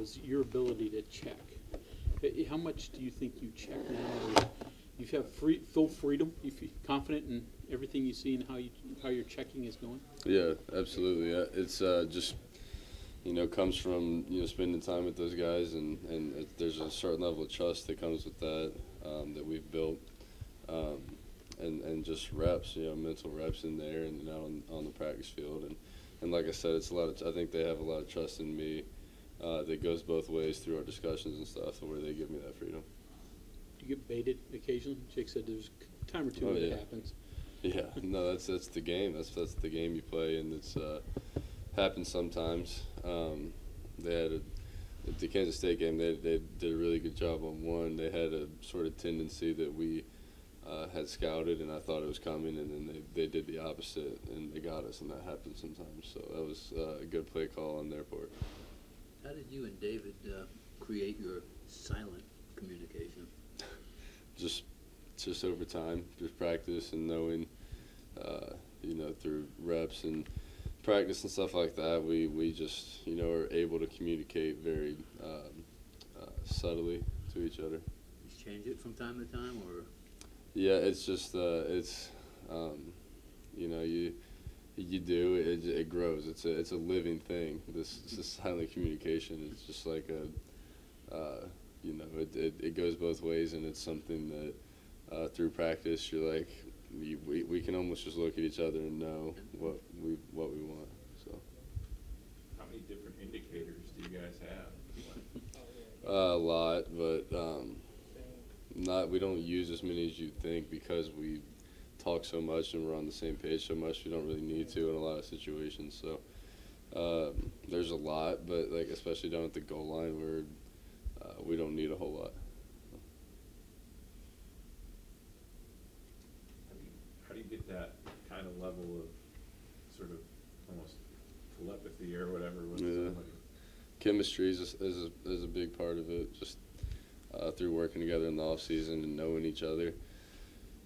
is your ability to check. How much do you think you check now? You have full freedom. You feel confident in everything you see and how your checking is going. Yeah, absolutely. It's just comes from spending time with those guys, and there's a certain level of trust that comes with that that we've built, and just reps, mental reps in there and out on the practice field, and like I said, it's a lot of. I think they have a lot of trust in me. That goes both ways through our discussions and stuff, where they give me that freedom. Do you get baited occasionally? Jake said there's a time or two when it happens. Yeah, no, that's the game. That's the game you play, and it's happens sometimes. They had the Kansas State game. They did a really good job on one. They had a sort of tendency that we had scouted, and I thought it was coming, and then they did the opposite, and they got us, and that happens sometimes. So that was a good play call on their part. How did you and David create your silent communication? Just over time, just practice and knowing, through reps and practice and stuff like that, we just, are able to communicate very subtly to each other. You change it from time to time, or? Yeah, it's just, you do, it grows. It's a living thing. This silent communication. It's just like it goes both ways, and it's something that through practice you're like, we can almost just look at each other and know what we want. So. How many different indicators do you guys have? A lot, but we don't use as many as you'd think because we talk so much and we're on the same page so much. We don't really need to in a lot of situations. So there's a lot, but like especially down at the goal line where we don't need a whole lot. How do you get that kind of level of sort of almost telepathy or whatever with somebody? Chemistry is a big part of it, just through working together in the off season and knowing each other.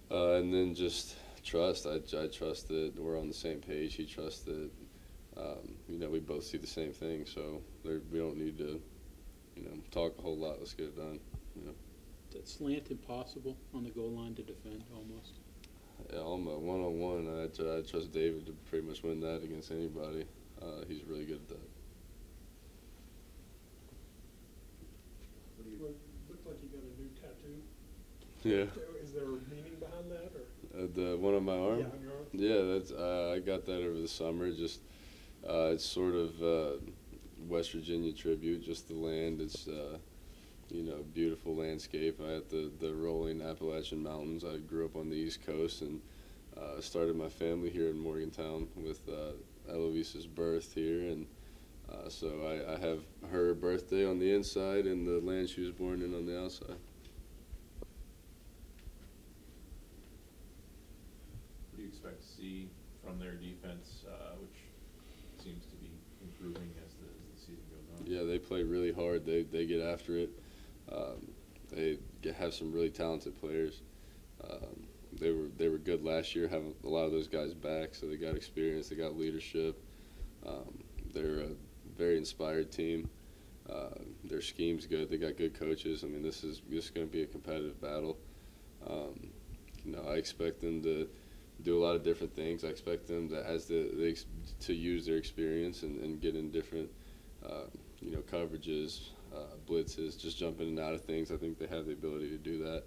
And then just trust. I trust that we're on the same page. He trusts that, we both see the same thing. So we don't need to, talk a whole lot. Let's get it done. Is that slant impossible on the goal line to defend almost? Yeah, almost one-on-one. I trust David to pretty much win that against anybody. He's really good at that. Looked like you got a new tattoo. Yeah. Is there a meaning behind that, or? The one on my arm? Yeah, on your arm. Yeah, that's I got that over the summer. Just it's sort of West Virginia tribute. Just the land. It's beautiful landscape. I had the rolling Appalachian Mountains. I grew up on the East Coast and started my family here in Morgantown with Eloise's birth here, and so I have her birthday on the inside and the land she was born in on the outside. What do you expect to see from their defense, which seems to be improving as the season goes on? Yeah, they play really hard. They get after it. They have some really talented players. They were good last year. Have a lot of those guys back, so they got experience. They got leadership. They're a very inspired team. Their scheme's good. They got good coaches. I mean, this is going to be a competitive battle. I expect them to do a lot of different things. I expect them to use their experience and get in different coverages, blitzes, just jump in and out of things. I think they have the ability to do that,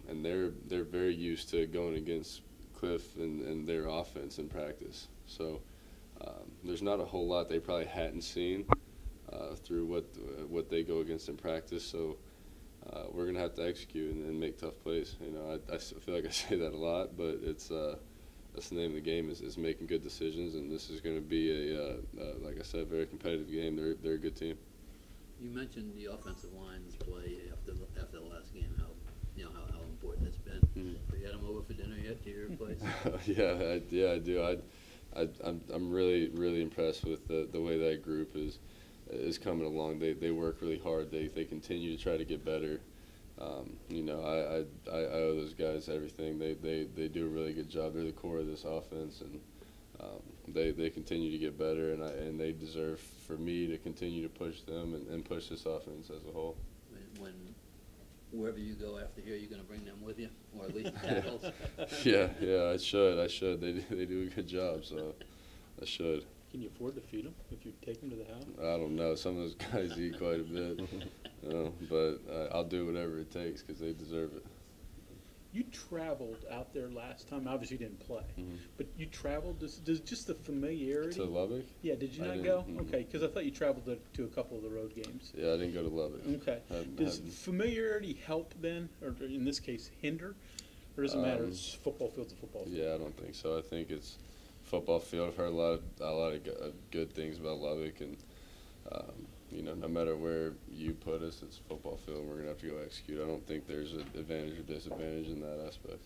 and they're very used to going against Cliff and their offense in practice. So there's not a whole lot they probably hadn't seen through what they go against in practice. So we're gonna have to execute and make tough plays. I feel like I say that a lot, but it's that's the name of the game is making good decisions, and this is going to be like I said, very competitive game. They're a good team. You mentioned the offensive line's play after the last game, how important it's been. Mm-hmm. Have you had them over for dinner yet to your place? I do. I'm really impressed with the way that group is coming along. They work really hard. They continue to try to get better. I owe those guys everything. They do a really good job. They're the core of this offense, and they continue to get better, and they deserve for me to continue to push them and push this offense as a whole. When wherever you go after here, you're gonna bring them with you, or at least tackles? Yeah, I should. They do a good job, so I should. Can you afford to feed them if you take them to the house? I don't know. Some of those guys eat quite a bit, but I'll do whatever it takes because they deserve it. You traveled out there last time. Obviously, you didn't play, Mhm. but you traveled. Does just the familiarity? To Lubbock? Yeah. Did you I not didn't, go? mm. Okay, because I thought you traveled to a couple of the road games. Yeah, I didn't go to Lubbock. Okay. Does familiarity help then, or in this case, hinder, or does it matter? It's football field's a football field. Yeah, I don't think so. I think it's football field. I've heard a lot of good things about Lubbock, and no matter where you put us, it's football field. We're gonna have to go execute. I don't think there's an advantage or disadvantage in that aspect.